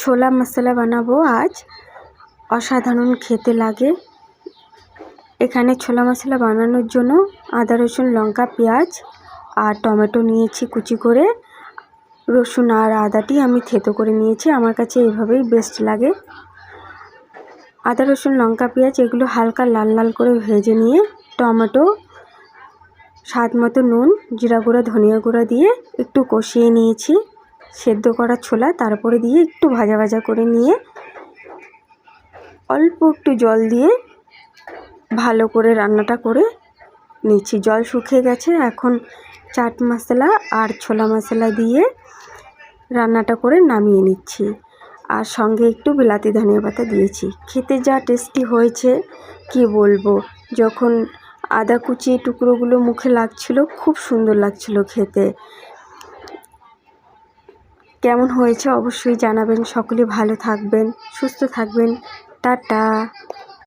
ছোলা মশলা বানাবো আজ, অসাধারণ খেতে লাগে। এখানে ছোলা মশলা বানানোর জন্য আদা রসুন লঙ্কা পেঁয়াজ আর টমেটো নিয়েছি কুচি করে। রসুন আর আদাটি আমি থেতো করে নিয়েছি, আমার কাছে এইভাবেই বেস্ট লাগে। আদা রসুন লঙ্কা পেঁয়াজ এগুলো হালকা লাল লাল করে ভেজে নিয়ে টমেটো, স্বাদ মতো নুন, জিরা গুঁড়া ধনিয়া গুঁড়া দিয়ে একটু কষিয়ে নিয়েছি। সেদ্ধ করা ছোলা তারপরে দিয়ে একটু ভাজা ভাজা করে নিয়ে অল্প একটু জল দিয়ে ভালো করে রান্নাটা করে নিচ্ছি। জল শুকিয়ে গেছে, এখন চাট মশলা আর ছোলা মশলা দিয়ে রান্নাটা করে নামিয়ে নিচ্ছি। আর সঙ্গে একটু বিলাতি ধনিয়া পাতা দিয়েছি। খেতে যা টেস্টি হয়েছে কি বলবো। যখন আদা কুচি টুকরোগুলো মুখে লাগছিল খুব সুন্দর লাগছিল খেতে। কেমন হয়েছে অবশ্যই জানাবেন। সকলে ভালো থাকবেন, সুস্থ থাকবেন। টাটা।